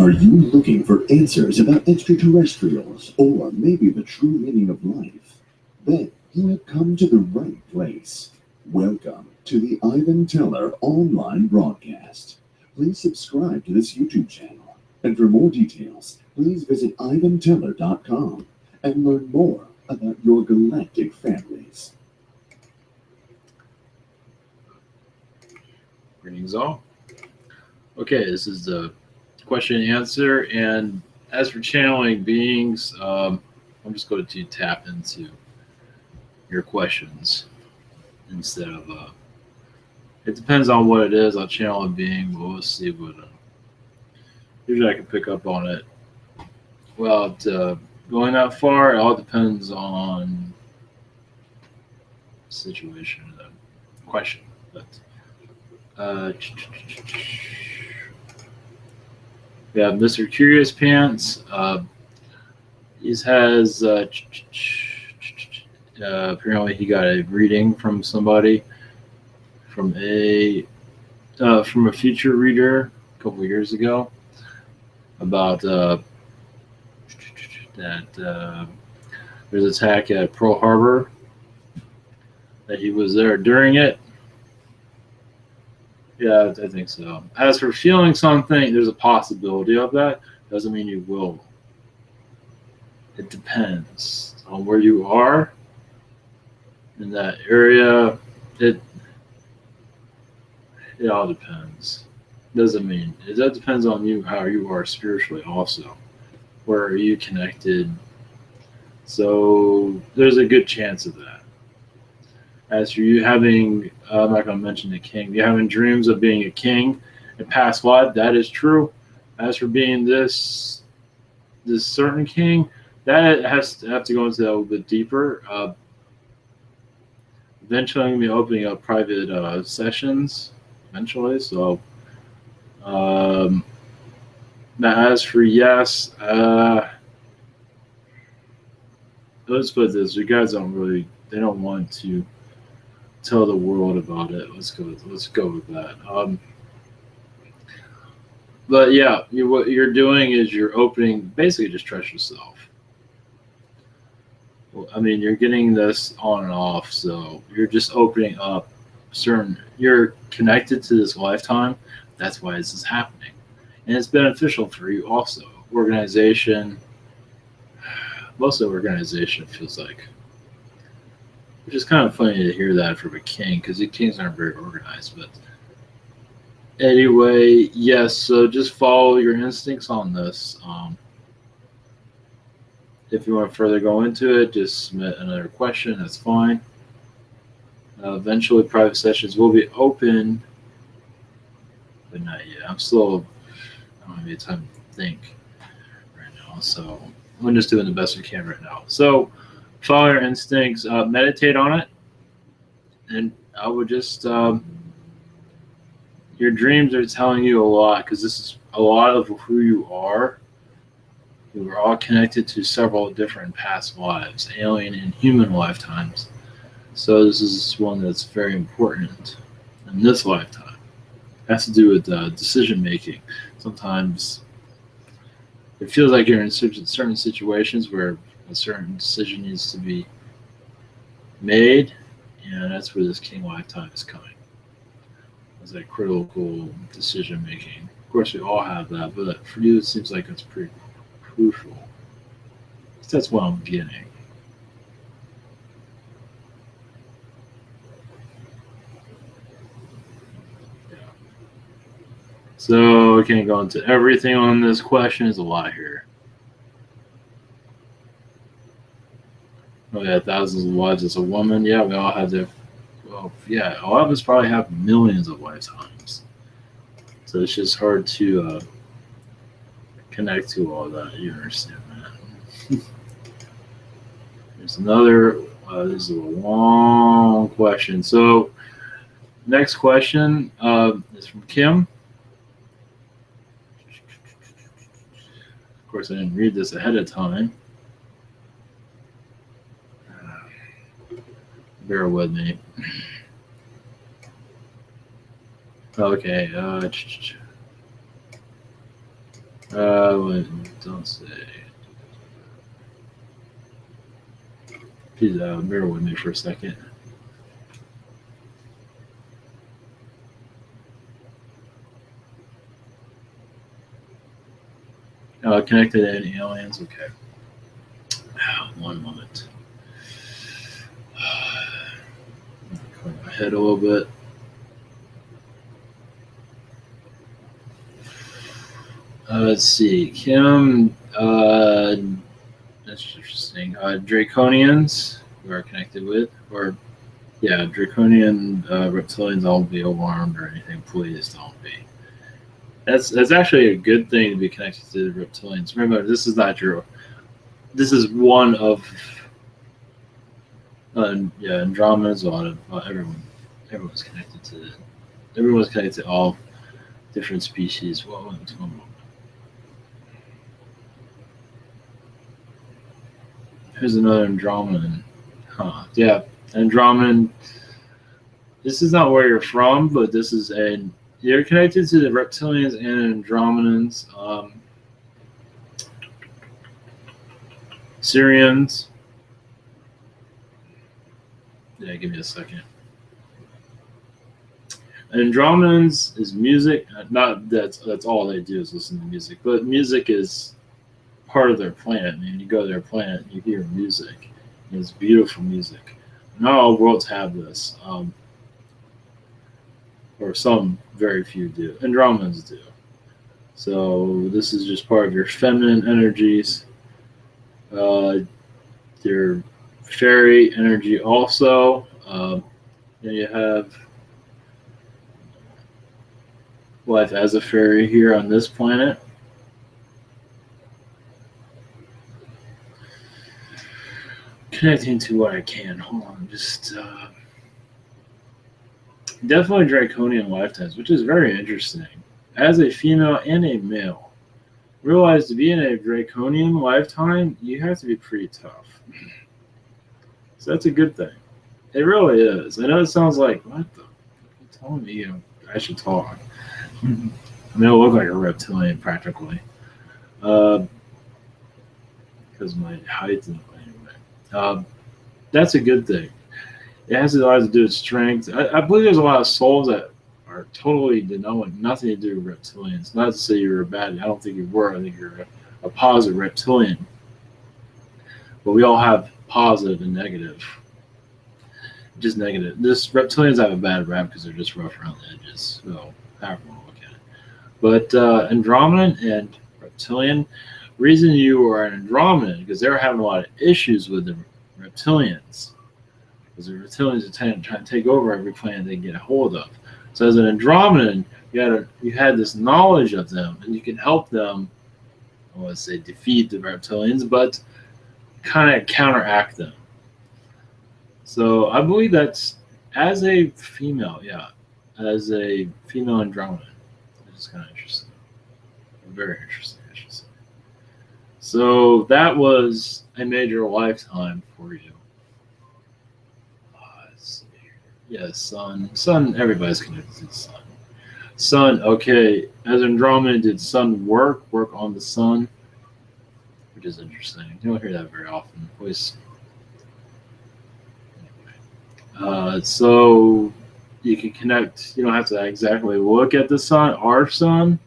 Are you looking for answers about extraterrestrials or maybe the true meaning of life? Then you have come to the right place. Welcome to the Ivan Teller online broadcast. Please subscribe to this YouTube channel. And for more details, please visit ivanteller.com and learn more about your galactic families. Greetings all. Okay, this is the question and answer, and as for channeling beings, I'm just going to tap into your questions instead of it depends on what it is. I'll channel a being, but we'll see what usually I can pick up on it without going that far. It all depends on the situation and the question, but we have Mr. Curious Pants. He has apparently he got a reading from somebody from a future reader a couple years ago about that there's an attack at Pearl Harbor, that he was there during it. Yeah, I think so. As for feeling something, there's a possibility of that. Doesn't mean you will. It depends on where you are in that area. It all depends. Doesn't mean it. That depends on you, how you are spiritually also. Where are you connected? So there's a good chance of that. As for you having, I'm not going to mention the king, you're having dreams of being a king in past life, that is true. As for being this certain king, that has to have to go into that a little bit deeper. Eventually, I'm going to be opening up private sessions, eventually. So, now as for yes, let's put it this: you guys they don't want to tell the world about it. Let's go with that. But yeah, what you're doing is you're opening. Basically, just trust yourself. Well, I mean, you're getting this on and off, so you're just opening up you're connected to this lifetime. That's why this is happening, and it's beneficial for you also. Organization, mostly organization feels like. Which is kind of funny to hear that from a king, because the kings aren't very organized. But anyway, yes, so just follow your instincts on this. If you want to further go into it, just submit another question. That's fine. Eventually, private sessions will be open, but not yet. I don't have any time to think right now, so I'm just doing the best we can right now. So follow your instincts, meditate on it, and I would just your dreams are telling you a lot, because this is a lot of who you are. You were all connected to several different past lives, alien and human lifetimes. So this is one that's very important in this lifetime. It has to do with decision making. Sometimes it feels like you're in certain situations where a certain decision needs to be made, and that's where this king lifetime is coming. It's that critical decision making. Of course, we all have that, but for you, it seems like it's pretty crucial. That's what I'm getting. Yeah. So I can't go into everything on this question. There's a lot here. Oh yeah, thousands of lives as a woman. Yeah, we all have their. Well, yeah, a lot of us probably have millions of lifetimes. So it's just hard to connect to all that. You understand that? There's another. This is a long question. So next question is from Kim. Of course, I didn't read this ahead of time. Bear with me. Okay. Wait, don't say. Please bear with me for a second. Connected to any aliens? Okay. One moment. Going ahead a little bit. Let's see. Kim, that's interesting. Draconians we are connected with, or yeah, Draconian reptilians. I'll be alarmed or anything. Please don't be. That's actually a good thing to be connected to the reptilians. Remember, this is not your. This is one of. Yeah, Andromeda's a lot of everyone's connected to. Everyone's connected to all different species. Well, one moment. Here's another Andromedan. Huh. Yeah, Andromedan. This is not where you're from, but this is a. You're connected to the reptilians and Andromedans. Syrians. Yeah, give me a second. Andromedans is music. Not that's all they do is listen to music, but music is part of their planet. And you go to their planet, you hear music. And it's beautiful music. Not all worlds have this, or some very few do. Andromedans do. So this is just part of your feminine energies. Your fairy energy also. Then you have life as a fairy here on this planet. Connecting to what I can. Hold on, just definitely draconian lifetimes, which is very interesting. As a female and a male, realize to be in a draconian lifetime, you have to be pretty tough. So that's a good thing. It really is. I know it sounds like what the you're telling me I should talk. I mean, I look like a reptilian practically, because my height and anyway. That's a good thing. It has a lot to do with strength. I believe there's a lot of souls that are totally nothing to do with reptilians. Not to say you were bad. I don't think you were. I think you're a positive reptilian. But we all have positive and negative. Just negative. This reptilians have a bad rap because they're just rough around the edges. So however you want to look at it. But Andromedan and reptilian. Reason you are an Andromedan because they're having a lot of issues with the reptilians. Because the reptilians are trying to take over every planet they get a hold of. So as an Andromedan, you had this knowledge of them, and you can help them. I want to say defeat the reptilians, but kind of counteract them. So I believe that's as a female, yeah, as a female Andromedan, it's kind of interesting, very interesting, I should say. So that was a major lifetime for you. Yeah, sun. Everybody's connected to the sun. Sun. Okay, as Andromeda, did sun work on the sun, which is interesting. You don't hear that very often. Always. So you can connect. You don't have to exactly look at the sun, our sun,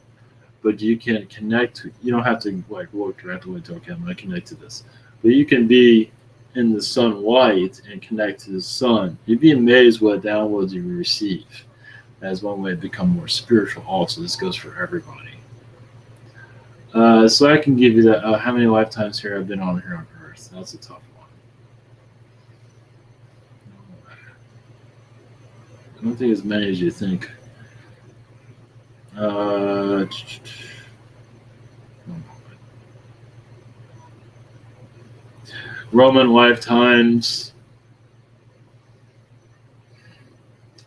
but you can connect. You don't have to like look directly to. Okay, I'm going to connect to this, but you can be in the sunlight and connect to the sun. You'd be amazed what downloads you receive. That's one way to become more spiritual. Also, this goes for everybody. So I can give you that. How many lifetimes here I've been on here on Earth? That's a tough one. I don't think as many as you think. Roman lifetimes.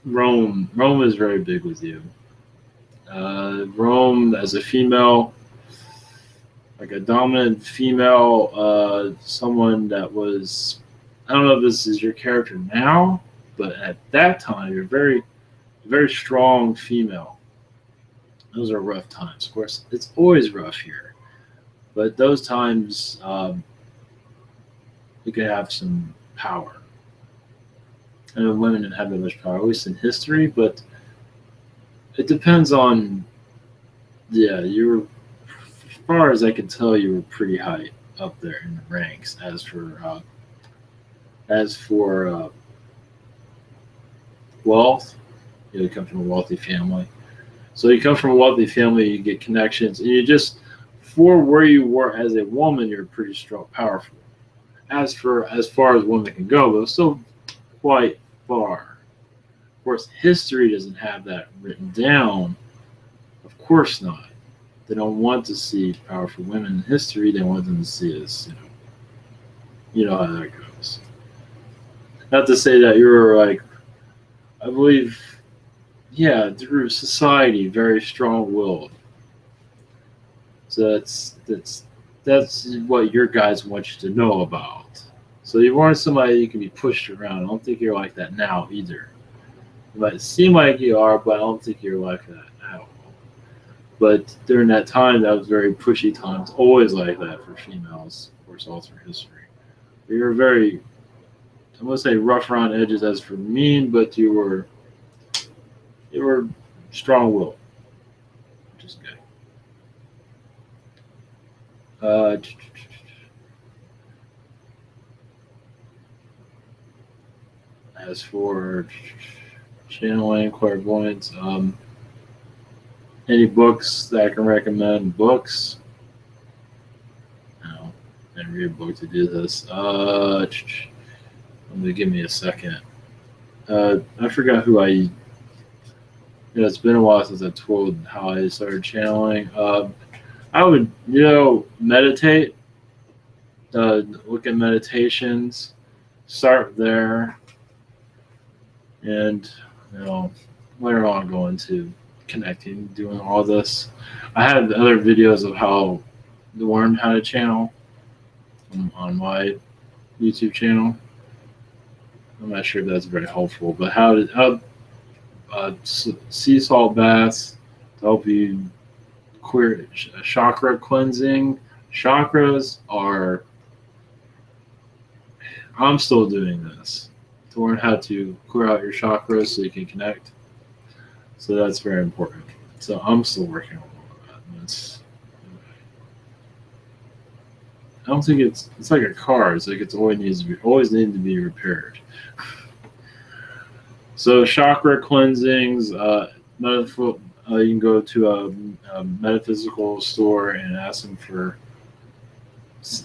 Rome is very big with you. Rome as a female, like a dominant female, someone that was, I don't know if this is your character now, but at that time, you're very, very strong female. Those are rough times. Of course, it's always rough here. But those times, you could have some power. I know women didn't have that much power, at least in history, but it depends on, yeah, you were, as far as I can tell, you were pretty high up there in the ranks. As for wealth, you come from a wealthy family. So you come from a wealthy family, you get connections, and you just, for where you were as a woman, you're pretty strong, powerful. As far as women can go, but still quite far. Of course, history doesn't have that written down. Of course not. They don't want to see powerful women in history. They want them to see us, you know how that goes. Not to say that you're like, I believe, yeah, through society, very strong-willed. So that's what your guys want you to know about. So you weren't somebody you can be pushed around. I don't think you're like that now either. You might seem like you are, but I don't think you're like that at all. But during that time, that was very pushy times. Always like that for females, of course, all through history. But you were very, I wouldn't say rough around edges as for mean, but you were strong-willed, which is good. Uh, as for channeling, clairvoyance, any books that I can recommend? Books? No, I didn't read a book to do this. Let me give me a second. I forgot who I. Yeah, it's been a while since I told how I started channeling. I would, meditate. Look at meditations. Start there, and you know, later on go into connecting, doing all this. I had other videos of how to learn how to channel on my YouTube channel. I'm not sure if that's very helpful, but sea salt baths to help you clear chakra cleansing. Chakras are. I'm still doing this to learn how to clear out your chakras so you can connect. So that's very important. So I'm still working on all of that. And I don't think it's like a car. It's like it's always needs to be repaired. So chakra cleansings, you can go to a metaphysical store and ask them for.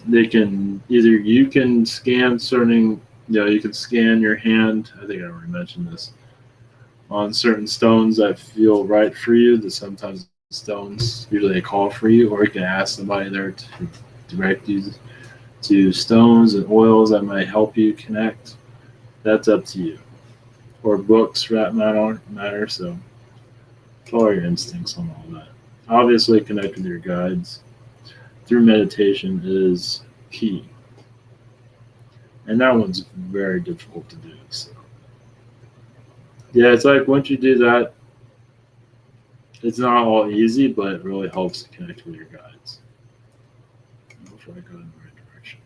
They can either you can scan certain, you can scan your hand. I think I already mentioned this on certain stones that feel right for you. That sometimes stones usually they call for you, or you can ask somebody there to direct you to stones and oils that might help you connect. That's up to you. Or books for that matter. So follow your instincts on all that. Obviously, connect with your guides through meditation is key, and that one's very difficult to do. So yeah, it's like once you do that, it's not all easy, but it really helps to connect with your guides. Hopefully, I go in the right direction.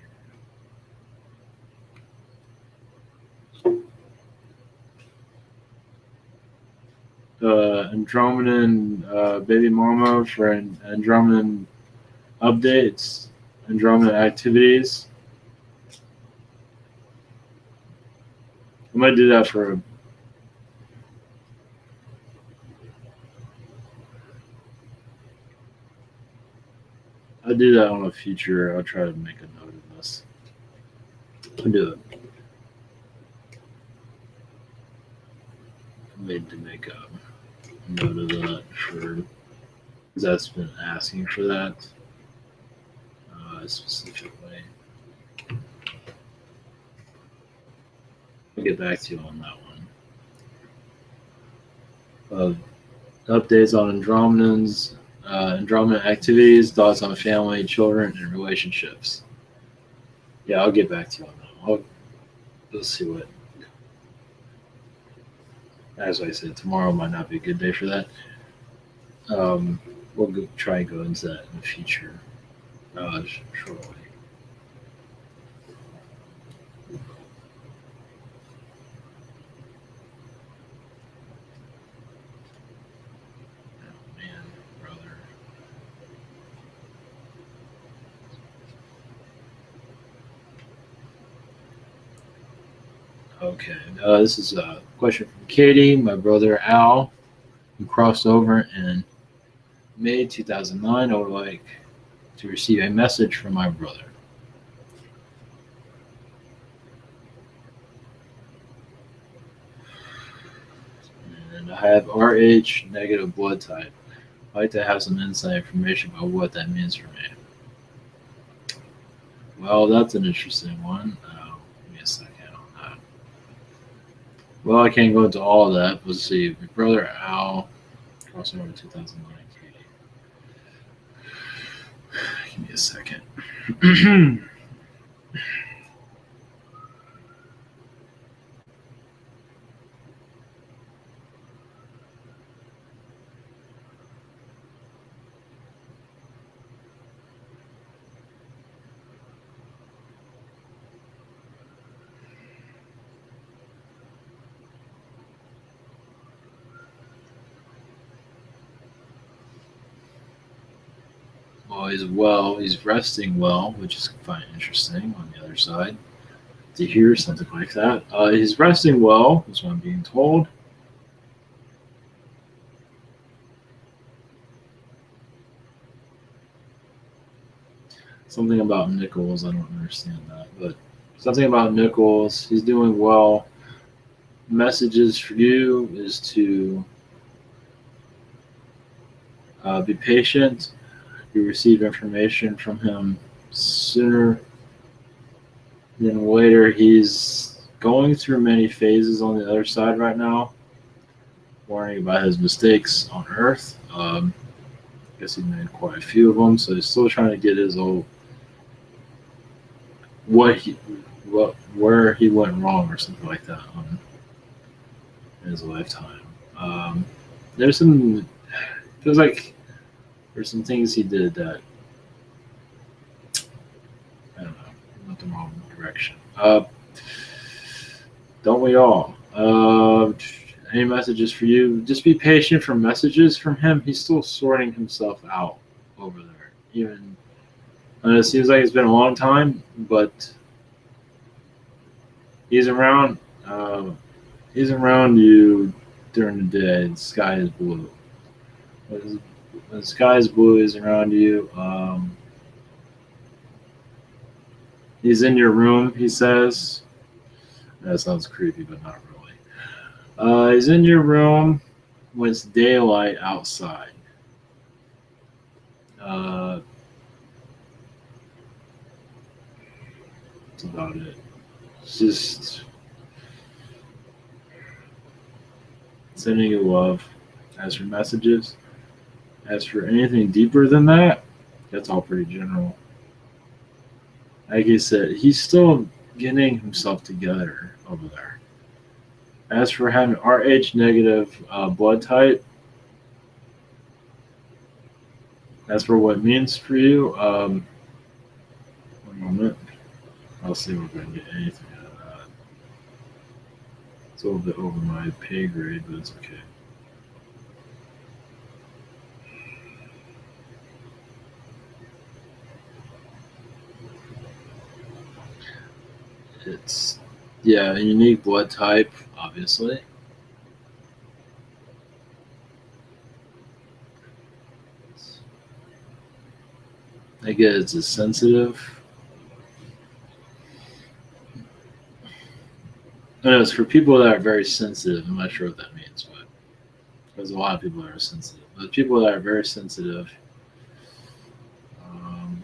Andromedan baby mama for Andromedan updates, Andromedan activities. I might do that for. I'll do that on a future. I'll try to make a note of this. I'll do it. I made to make a note of that for because that's been asking for that specifically. I'll get back to you on that one. Updates on Andromedans, Andromedan activities, thoughts on family, children, and relationships. Yeah, I'll get back to you on that. We'll see what. As I said, tomorrow might not be a good day for that. We'll try and go into that in the future. shortly. Oh, man, brother. Okay, this is a question from Katie. My brother Al, who crossed over in May 2009. I would like to receive a message from my brother. And I have RH negative blood type. I'd like to have some inside information about what that means for me. Well, that's an interesting one. Give me a second on that. Well, I can't go into all of that. Let's see. My brother Al, crossover in 2009. Give me a second. Well, he's well. He's resting well, which is quite interesting on the other side to hear something like that. He's resting well, is what I'm being told. Something about Nichols, I don't understand that, but something about Nichols. He's doing well. Messages for you is to be patient. You receive information from him sooner than later. He's going through many phases on the other side right now, worrying about his mistakes on Earth. I guess he made quite a few of them, so he's still trying to get his old where he went wrong or something like that in his lifetime. There's some feels like there's some things he did that I don't know went the wrong direction. Don't we all? Any messages for you? Just be patient for messages from him. He's still sorting himself out over there. Even it seems like it's been a long time, but he's around. He's around you during the day. The sky is blue. When the sky is blue, he's around you. He's in your room. He says. That sounds creepy, but not really. He's in your room when it's daylight outside. Uh, that's about it. It's just sending you love. As for messages, as for anything deeper than that, that's all pretty general. Like I said, he's still getting himself together over there. As for having RH negative blood type, as for what it means for you, one moment. I'll see if we're going to get anything out of that. It's a little bit over my pay grade, but it's okay. It's, yeah, a unique blood type, obviously. I guess it's sensitive. I know it's for people that are very sensitive. I'm not sure what that means, but there's a lot of people that are sensitive. But people that are very sensitive, um,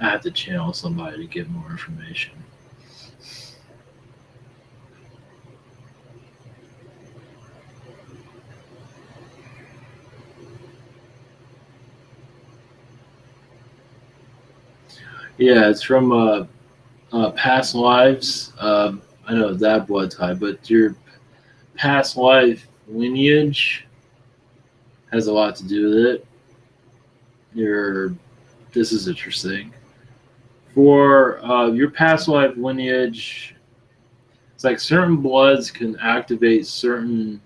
I have to channel somebody to get more information. Yeah, it's from past lives. I know that blood type, but your past life lineage has a lot to do with it. Your This is interesting. For your past life lineage, it's like certain bloods can activate certain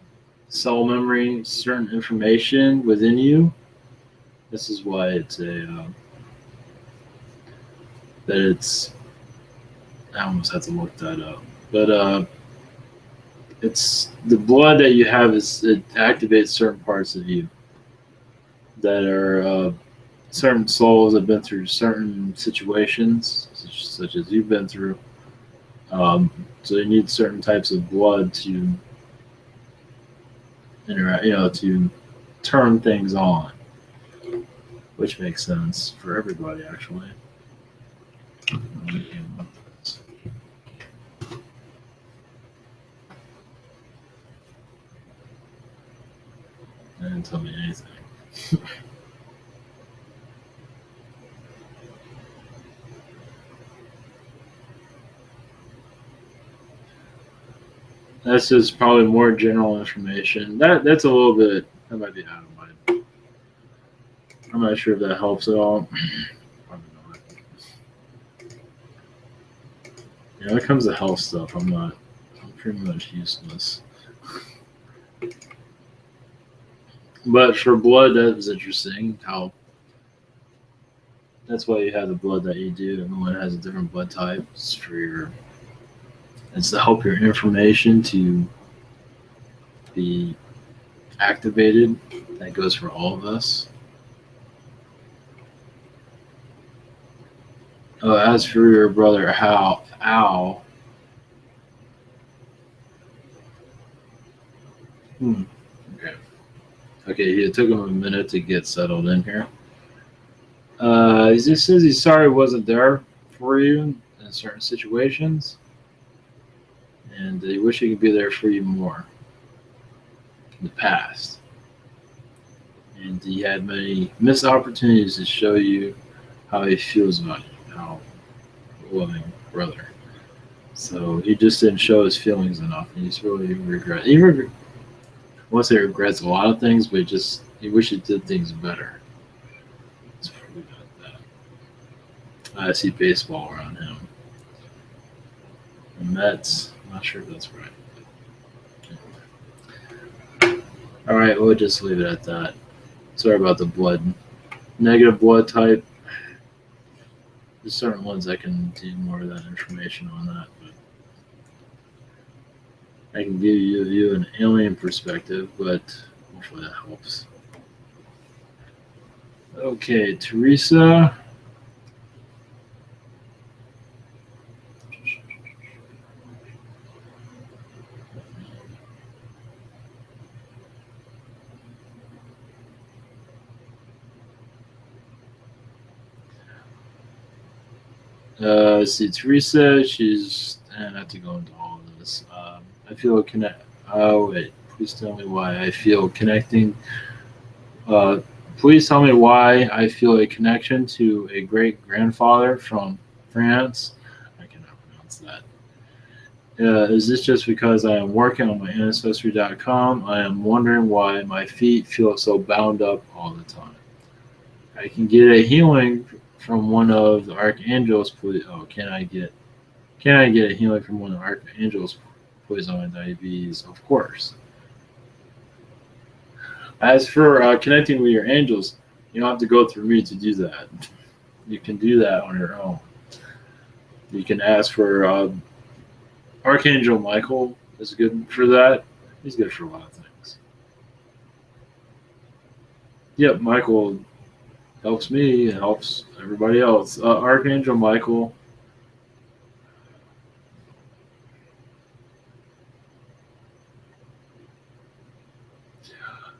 cell memory, certain information within you. This is why it's a that it's. I almost have to look that up, but it's the blood that you have is it activates certain parts of you that are certain souls have been through certain situations, such as you've been through. So you need certain types of blood to interact, to turn things on, which makes sense for everybody, actually. They didn't tell me anything. That's just probably more general information. That's a little bit. That might be out of my. I'm not sure if that helps at all. Probably not. Yeah, when it comes to health stuff, I'm pretty much useless. But for blood, that was interesting. How that's why you have the blood that you do. Everyone has a different blood type. It's to help your information to be activated. That goes for all of us. Oh, as for your brother Al. Okay. Okay, it took him a minute to get settled in here. He just says he's sorry he wasn't there for you in certain situations, and he wish he could be there for you more in the past. And he had many missed opportunities to show you how he feels about you, how loving brother. So he just didn't show his feelings enough, and he's really regret. I won't say regrets a lot of things, but he wish he did things better. Let's probably about that. I see baseball around him. The Mets. I'm not sure if that's right. All right, we'll just leave it at that. Sorry about the blood. Negative blood type. There's certain ones I can do more of that information on that, but I can give you an alien perspective, but hopefully that helps. Okay, Teresa. Let's see, Teresa. She's not to go into all of this. I feel a connect. Oh wait, please tell me why I feel connecting. Please tell me why I feel a connection to a great grandfather from France. I cannot pronounce that. Is this just because I am working on my ancestry.com? I am wondering why my feet feel so bound up all the time. I can get a healing from one of the archangels. Oh, can I get a healing from one of the archangels poisoning diabetes? Of course. As for connecting with your angels, you don't have to go through me to do that. You can do that on your own. You can ask for Archangel Michael is good for that. He's good for a lot of things. Yep, Michael helps me and helps everybody else. Archangel Michael.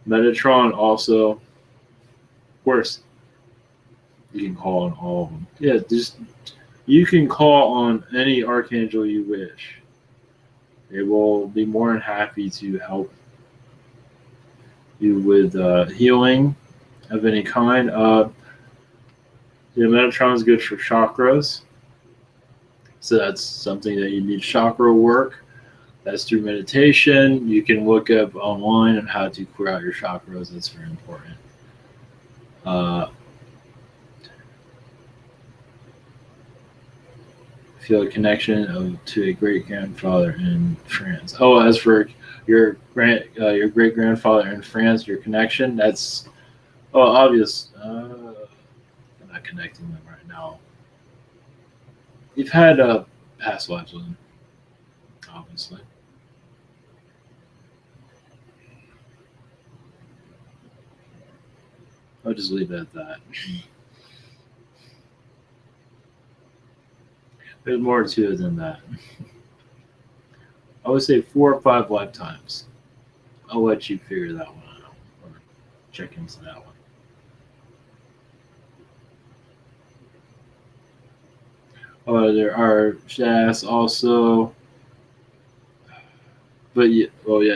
Metatron also. Of course, you can call on all of them. Yeah, you can call on any archangel you wish. They will be more than happy to help you with healing of any kind. Metatron is good for chakras. So that's something that you need chakra work. That's through meditation. You can look up online on how to clear out your chakras. That's very important. Feel a connection to a great grandfather in France. Oh, as for your great grandfather in France, your connection, that's obvious. I'm not connecting them right now. You've had past lives with him, obviously. I'll just leave it at that. There's more to it than that. I would say 4 or 5 lifetimes. I'll let you figure that one out or check into that one. There are shafts also. But yeah,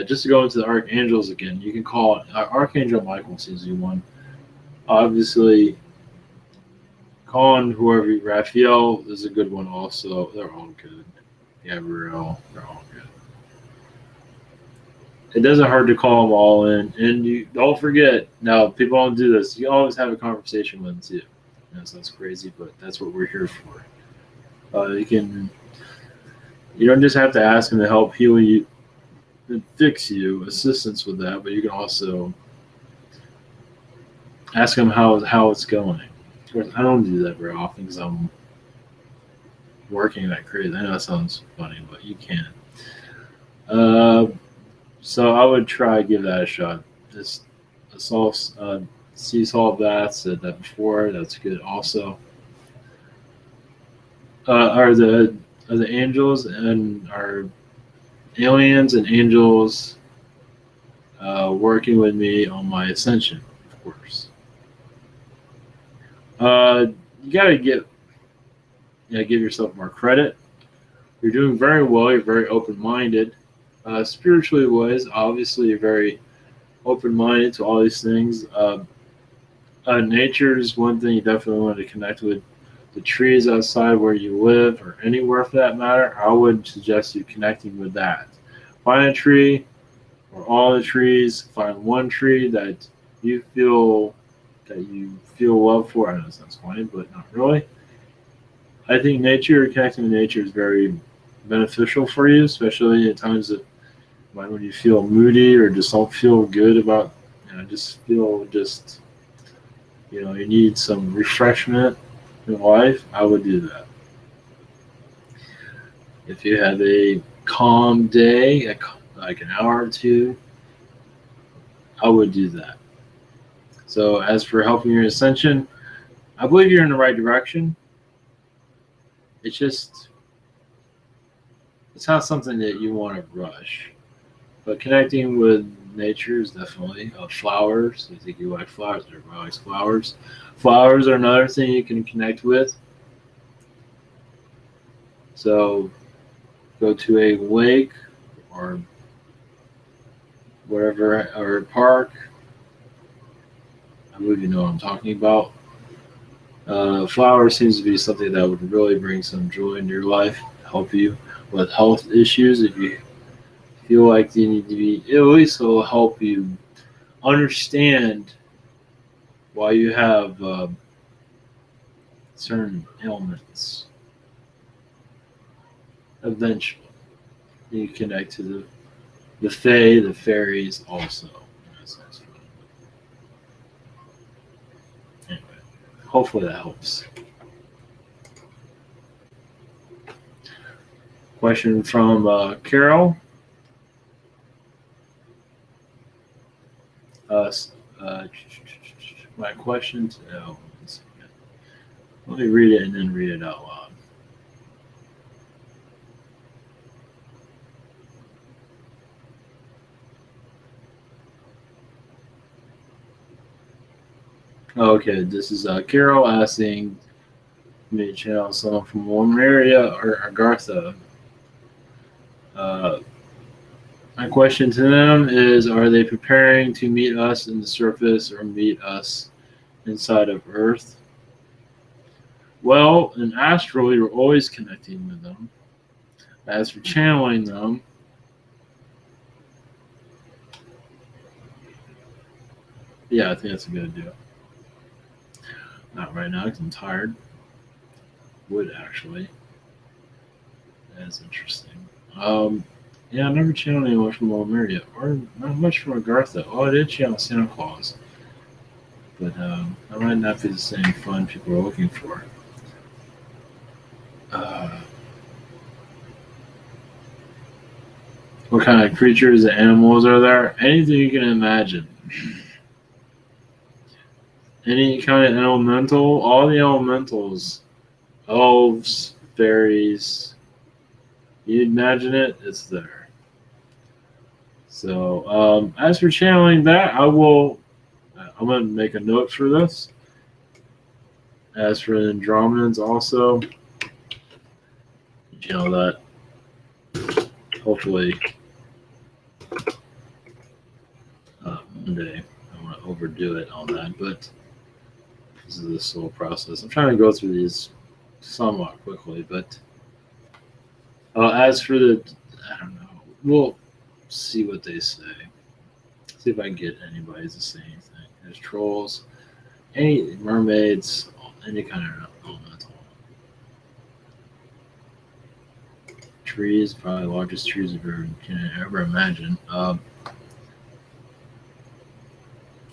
just to go into the archangels again, you can call it Archangel Michael seems to be one. Obviously, calling whoever Raphael is a good one also. They're all good. Gabriel, they're all good. It doesn't hurt to call them all in, and you don't forget. Now, people don't do this. You always have a conversation with them too. That sounds crazy, but that's what we're here for. You don't just have to ask them to help heal you and fix you, assistance with that, but you can also ask them how it's going. Of course, I don't do that very often because I'm working that crazy. I know that sounds funny, but you can. So I would try to give that a shot. Just sea salt baths. Said that before. That's good. Also, are the angels and are aliens and angels working with me on my ascension? Of course. You gotta give yourself more credit. You're doing very well. You're very open-minded. Spiritually wise, obviously, you're very open-minded to all these things. Nature is one thing you definitely want to connect with. The trees outside where you live, or anywhere for that matter, I would suggest you connecting with that. Find a tree, or all the trees. Find one tree that you feel love for. I know it sounds funny, but not really. I think connecting with nature is very beneficial for you, especially at times when you feel moody or just don't feel good about, you need some refreshment in life. I would do that. If you have a calm day, like an hour or two, I would do that. So as for helping your ascension, I believe you're in the right direction. It's not something that you want to rush. But connecting with nature is definitely flowers. I think you like flowers. Everybody likes flowers. Flowers are another thing you can connect with. So go to a lake or wherever, or a park. I believe you know what I'm talking about. Flowers seems to be something that would really bring some joy into your life, help you with health issues. If you feel like you need to be, at least it'll help you understand why you have certain ailments. Eventually, you connect to the fae, the fairies, also. Anyway, hopefully that helps. Question from Carol. My question. Let me read it and then read it out loud. Okay, this is Carol asking me to channel someone from one area or Agartha. My question to them is, are they preparing to meet us in the surface or meet us inside of Earth? Well, in astral, you're always connecting with them. As for channeling them, yeah, I think that's a good idea. Not right now because I'm tired. Would actually. That's interesting. Yeah, I never channeled anyone from Mama Mary yet, or not much from Agartha. Oh, I did channel Santa Claus, but that might not be the same fun people are looking for. What kind of creatures and animals are there? Anything you can imagine. Any kind of elemental, all the elementals, elves, fairies, you imagine it, it's there. So, as for channeling that, I'm going to make a note for this. As for the Andromedans, also, channel that. Hopefully, Monday. I don't want to overdo it on that, but this is a slow process. I'm trying to go through these somewhat quickly, but as for the, I don't know, we'll see what they say. See if I can get anybody to say anything. There's trolls, any mermaids, any kind of elemental. Trees, probably the largest trees you can ever imagine.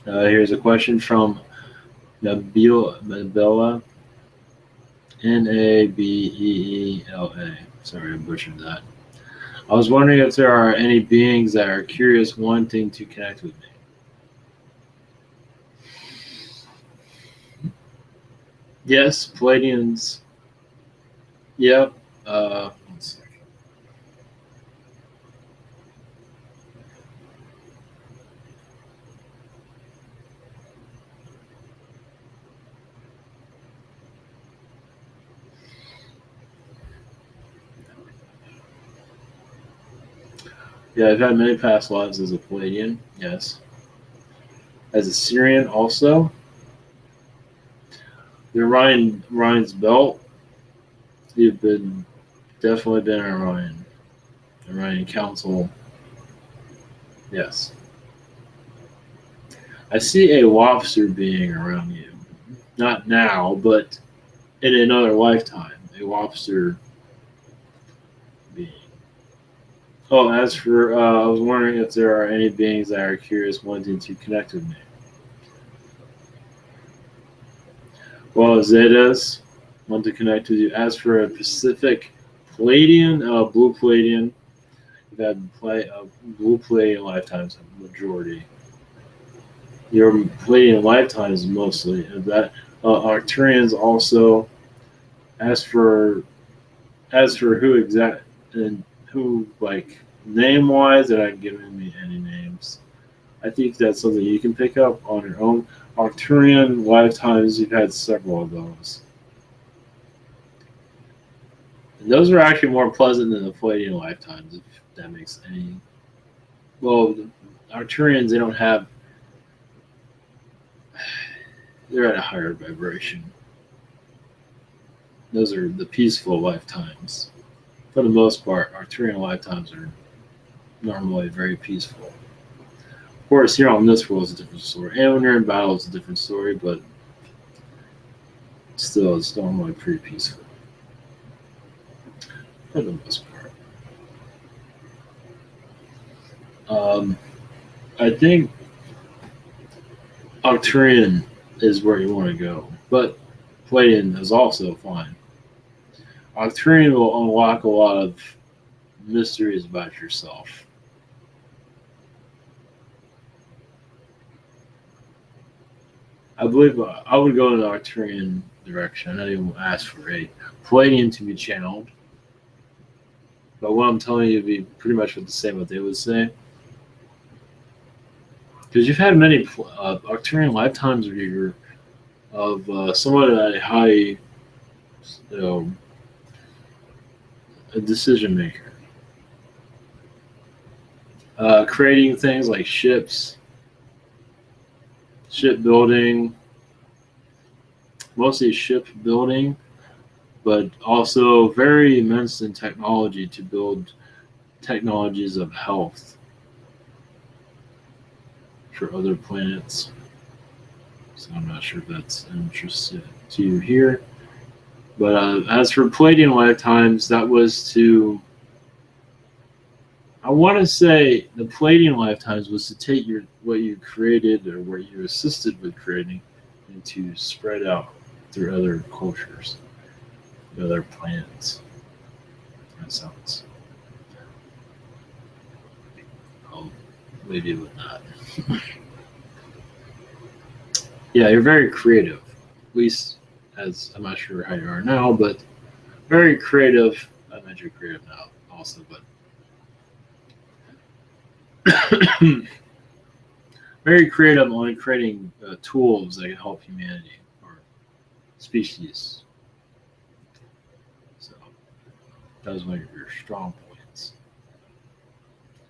Here's a question from Nabila, Nabeela. Sorry, I butchered that. I was wondering if there are any beings that are curious wanting to connect with me. Yes, Palladians. Yep. One second. Yeah, I've had many past lives as a Palladian, yes. As a Syrian also. The Orion's belt. You've definitely been an Orion. Orion Council. Yes. I see a lobster being around you. Not now, but in another lifetime. A lobster being. Oh, as for, I was wondering if there are any beings that are curious wanting to connect with me. Well, Zetas want to connect with you. As for a Pacific Palladian, Blue Palladian, you've had Blue Palladian lifetimes, majority. Your Palladian lifetimes mostly. That Arcturians also. As for who like name wise, they're not giving me any names. I think that's something you can pick up on your own. Arcturian lifetimes, you've had several of those. And those are actually more pleasant than the Palladian lifetimes, if that makes any. Well, the Arcturians, they don't have. They're at a higher vibration. Those are the peaceful lifetimes. For the most part, Arcturian lifetimes are normally very peaceful. Of course, here on this world is a different story. And when you're in battle, it's a different story, but still, it's normally pretty peaceful. For the most part. I think Arcturian is where you want to go, but Palladian is also fine. Arcturian will unlock a lot of mysteries about yourself. I believe I would go in the Arcturian direction. I know you will ask for a Palladian to be channeled, but what I'm telling you would be pretty much what they would say. Because you've had many Arcturian lifetimes where you're of someone at a high, a decision maker. Creating things like ships, shipbuilding, mostly shipbuilding, but also very immense in technology to build technologies of health for other planets. So I'm not sure if that's interesting to you here. But as for Palladian lifetimes, that was to, I want to say the Palladian lifetimes was to take what you created or what you assisted with creating and to spread out through other cultures, other planets. That sounds. I'll leave you with that. Yeah, you're very creative. At least, as I'm not sure how you are now, but very creative. I meant you're creative now also, but very creative on creating tools that can help humanity or species. So that was one of your strong points.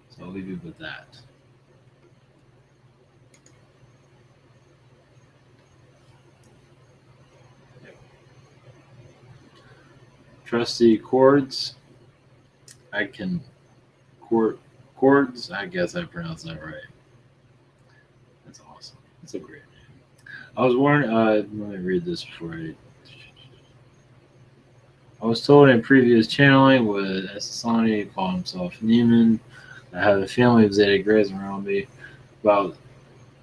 So I'll leave you with that. Trusty chords. I can chords. I guess I pronounced that right. That's awesome. That's a great name. I was warned. Let me read this before I was told in previous channeling with Asasani called himself Neiman. I have a family of Zeta Greys around me. About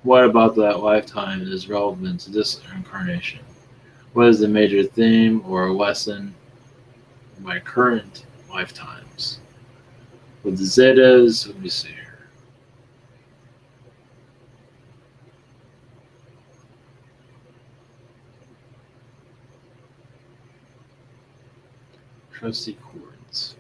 what about that lifetime is relevant to this incarnation? What is the major theme or lesson in my current lifetimes? With the Zetas, let me see here. Trusty chords.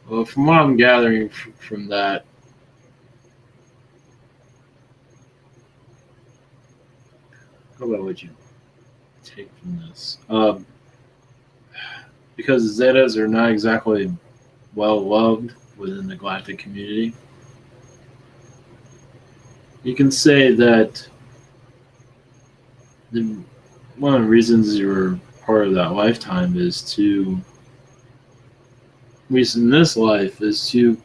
Well, from what I'm gathering from that, how about what you take from this? Because Zetas are not exactly well loved within the galactic community, you can say that one of the reasons you're part of that lifetime is to, at least in this life, is to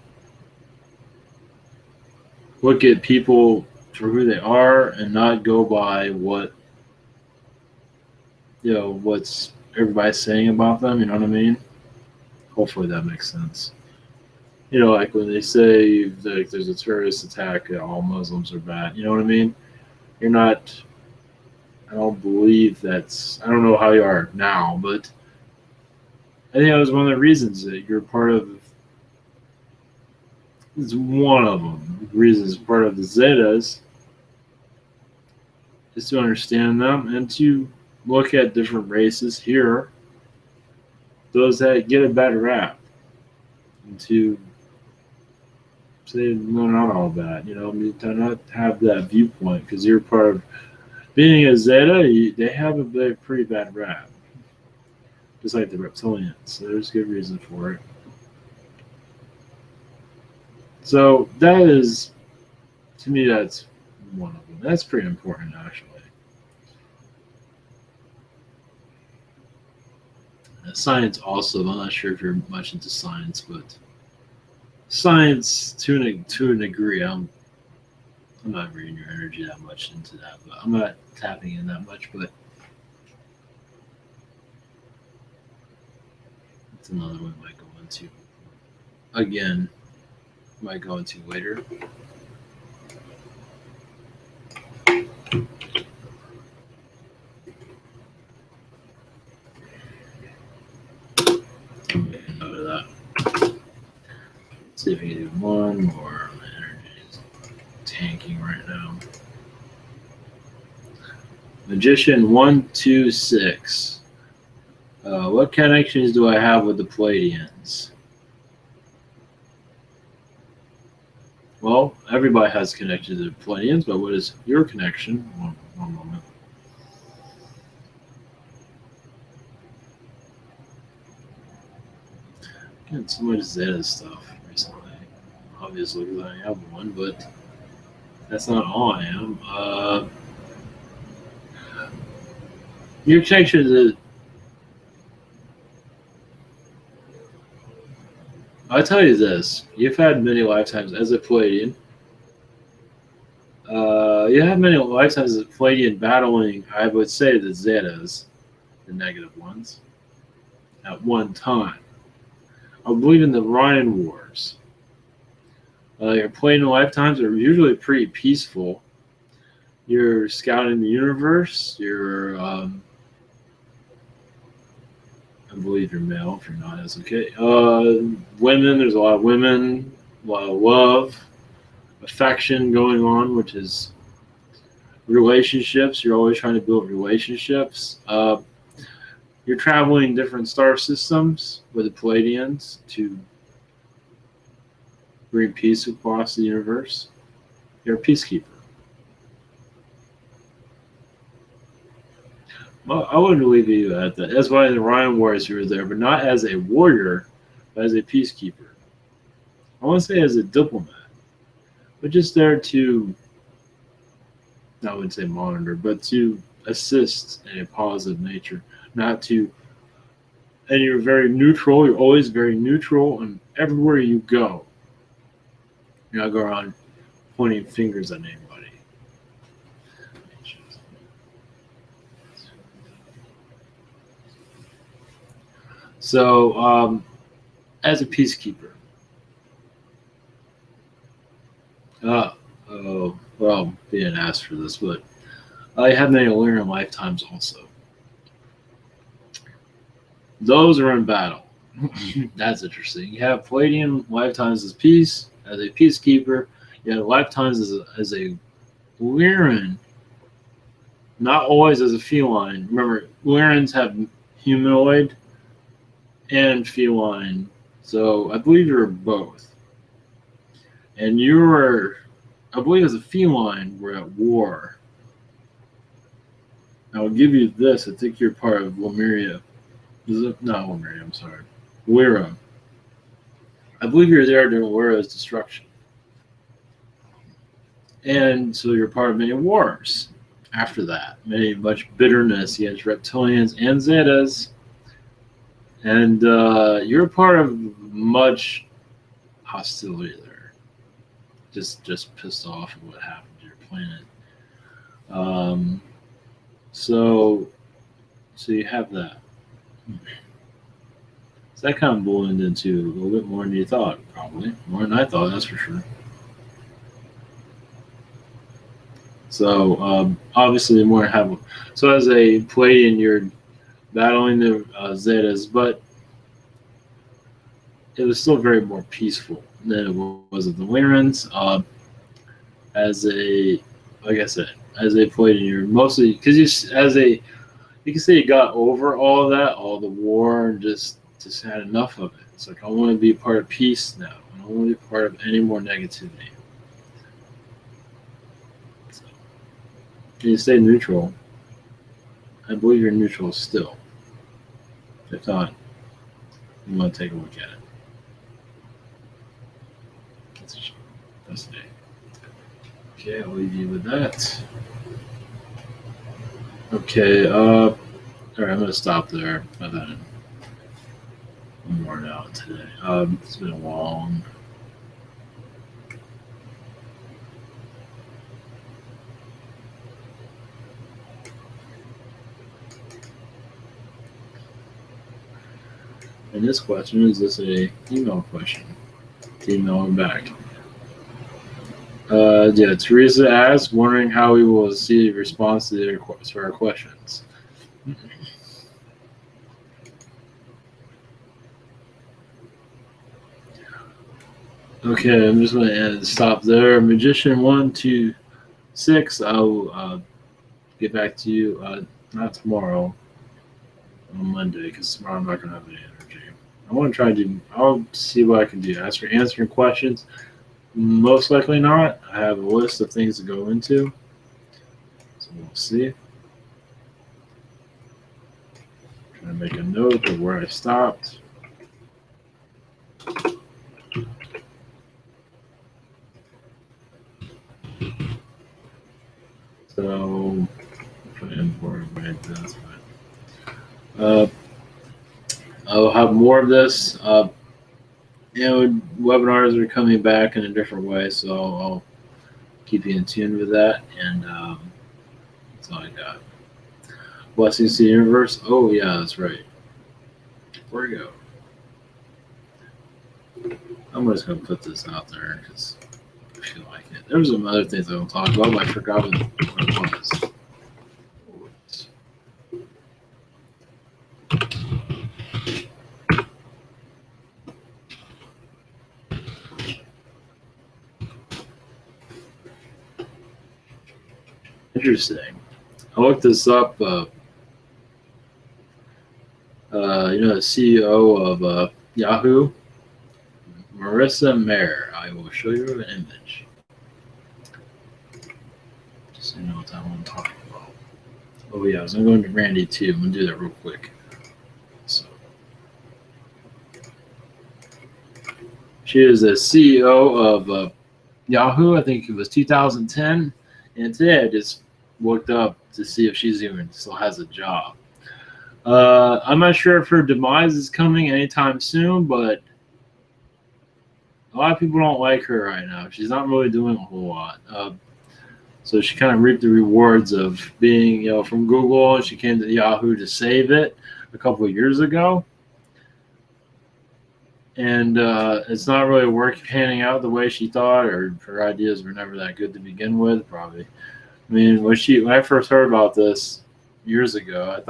look at people for who they are and not go by what's everybody's saying about them. You know what I mean? Hopefully that makes sense. Like when they say that there's a terrorist attack, all Muslims are bad. You know what I mean? You're not. I don't believe that's. I don't know how you are now, but I think that was one of the reasons that you're part of. It's one of them. Reasons part of the Zetas is to understand them and to look at different races here, those that get a bad rap, and to say no, not all bad. To not have that viewpoint because you're part of being a Zeta. They have a pretty bad rap, just like the reptilians. So there's good reason for it. So that is, to me, that's one of them. That's pretty important, actually. Science also. I'm not sure if you're much into science, but science to a degree. I'm not reading your energy that much into that, but I'm not tapping in that much. But it's another one I might go into. Again, might go into later. Note of that. Let's see if we can do one more. My energy is tanking right now. Magician 126. What connections do I have with the Palladians? Well, everybody has connected to Pleiadians, but what is your connection? One moment. Getting so much Zeta stuff recently. Obviously, because I have one, but that's not all I am. Your connection is. I'll tell you this: you've had many lifetimes as a Pleiadian. You have many lifetimes as a Pleiadian battling, I would say, the Zetas, the negative ones, at one time. I believe in the Ryan Wars. Your Pleiadian lifetimes are usually pretty peaceful. You're scouting the universe. I believe you're male. If you're not, that's okay. Women, there's a lot of women, a lot of love, affection going on, which is relationships. You're always trying to build relationships. You're traveling different star systems with the Pleiadians to bring peace across the universe. You're a peacekeeper. Well, I wouldn't leave you at that. That's why in the Ryan Wars you were there, but not as a warrior, but as a peacekeeper. I want to say as a diplomat, but just there to, I wouldn't say monitor, but to assist in a positive nature, not to. And you're very neutral. You're always very neutral, and everywhere you go, you're not going around pointing fingers at anybody. So, as a peacekeeper, well, they didn't ask for this, but I have many Lyran lifetimes also. Those are in battle. That's interesting. You have Pleiadian lifetimes as peace, as a peacekeeper. You have lifetimes as a Lyran, not always as a feline. Remember, Lyrans have humanoid and feline, so I believe you're both. And I believe as a feline, we're at war. I'll give you this. I think you're part of Lemuria. Is it? Not Lemuria, I'm sorry. Lyra. I believe you're there during Lyra's destruction. And so you're part of many wars after that. Much bitterness against reptilians and Zetas. And you're part of much hostility there. Just pissed off at what happened to your planet. So you have that. So that kind of ballooned into a little bit more than you thought, probably. More than I thought, that's for sure. So obviously more have. So as a Pleiadian, you're battling the Zetas, but it was still very more peaceful than it was with the Lyrans. Like I said, as a Pleiadian, you're mostly because you can say you got over all of that, all the war, and just had enough of it. It's like I want to be part of peace now. I don't want to be part of any more negativity. So, you stay neutral. I believe you're neutral still. If not, you want to take a look at it. That's it. Okay, I'll leave you with that. Okay, all right, I'm gonna stop there. I'm worn out today. It's been a long. And this question is a email question. Email him back. Yeah, Teresa asks, wondering how we will see the response to our questions. Okay, I'm just going to stop there. Magician 126. I'll get back to you not tomorrow, on Monday, because tomorrow I'm not going to have any energy. I want to try to. I'll see what I can do. As for answering questions, Most likely not. I have a list of things to go into, so we'll see. Trying to make a note of where I stopped. So, if I import this, I'll have more of this. Webinars are coming back in a different way, so I'll keep you in tune with that. And that's all I got. Blessings to the universe. Oh yeah, that's right. Where we go? I'm just gonna put this out there because I feel like it. There's some other things I don't talk about, but I forgot what it was. Interesting. I looked this up. The CEO of Yahoo, Marissa Mayer. I will show you an image. Just so you know what I'm talking about. Oh yeah, I was gonna go into Randy too. I'm gonna do that real quick. So she is the CEO of Yahoo. I think it was 2010, and today I just looked up to see if she's even still has a job. I'm not sure if her demise is coming anytime soon, but a lot of people don't like her right now. She's not really doing a whole lot. So she kind of reaped the rewards of being, from Google, and she came to Yahoo to save it a couple of years ago. And it's not really panning out the way she thought, or her ideas were never that good to begin with, probably. I mean, when I first heard about this years ago, I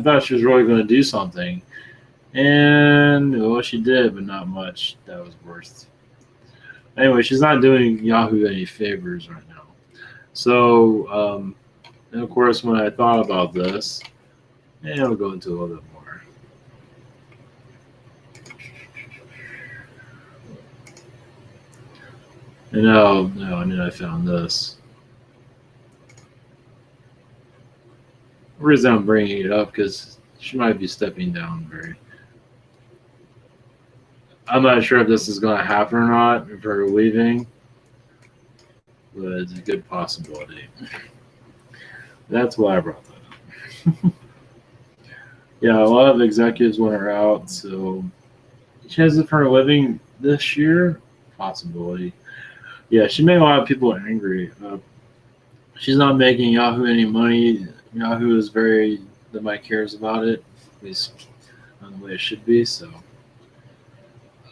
thought she was really going to do something, and well, she did, but not much that was worth. Anyway, she's not doing Yahoo any favors right now. So, and of course, when I thought about this, and I'll go into a little bit more. And then I found this. The reason I'm bringing it up because she might be stepping down very. I'm not sure if this is going to happen or not, if her leaving, but it's a good possibility. That's why I brought that up. Yeah, a lot of executives want her out, so she has it for her living this year. Possibility. Yeah, she made a lot of people angry. She's not making Yahoo any money. Yahoo is nobody cares about it, at least on the way it should be. So,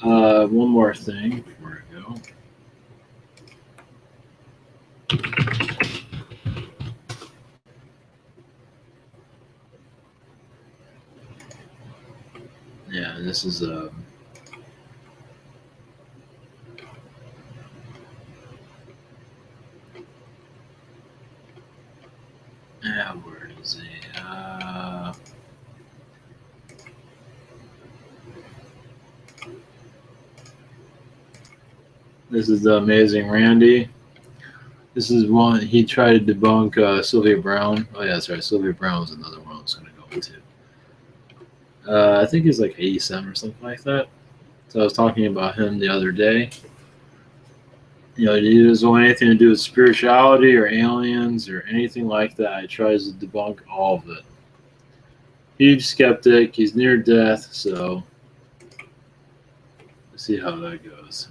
one more thing before I go. Yeah, this is where is he? This is the Amazing Randy. This is one he tried to debunk Sylvia Brown. Oh yeah, that's right. Sylvia Brown was another one I was going to go into. I think he's like 87 or something like that. So I was talking about him the other day. He doesn't want anything to do with spirituality or aliens or anything like that. He tries to debunk all of it. Huge skeptic. He's near death, so let's see how that goes.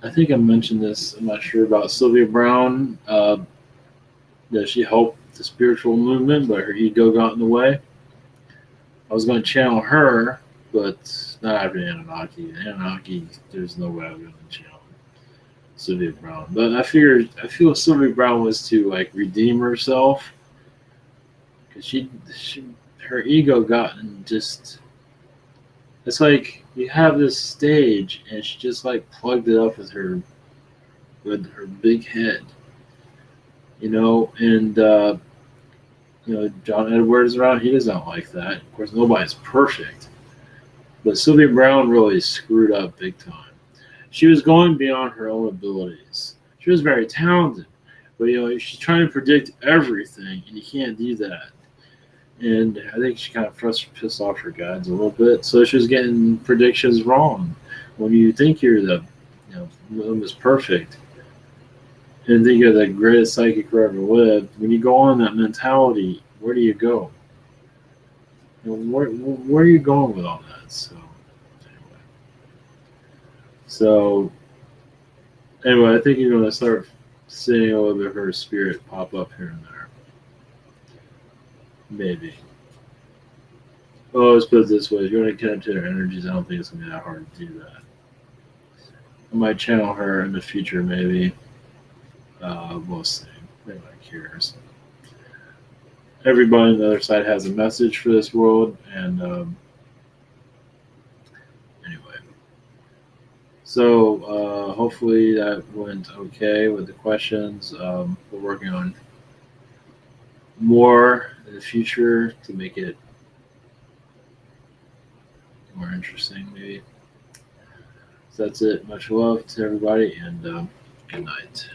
I think I mentioned this. I'm not sure about Sylvia Brown. That she helped the spiritual movement, but her ego got in the way. I was going to channel her, but not after Anunnaki. Anunnaki, there's no way I'm going to channel Sylvia Brown. But I feel Sylvia Brown was to redeem herself, because her ego got in just. It's like you have this stage, and she just plugged it up with her big head, and John Edwards around. He doesn't like that. Of course, nobody's perfect, But Sylvia Brown really screwed up big time. She was going beyond her own abilities. She was very talented, but she's trying to predict everything, and you can't do that. And I think she kind of pissed off her guides a little bit, so she was getting predictions wrong. When you think you're the, almost perfect, and think you're the greatest psychic who ever lived, when you go on that mentality, where do you go? Where are you going with all that? So anyway, I think you're going to start seeing a little bit of her spirit pop up here and there. Maybe. Well, let's put it this way. If you want to connect to her energies, I don't think it's going to be that hard to do that. I might channel her in the future, maybe. We'll see. Nobody cares. Everybody on the other side has a message for this world, and anyway. So hopefully that went okay with the questions. We're working on more in the future to make it more interesting, maybe. So that's it. Much love to everybody, and good night.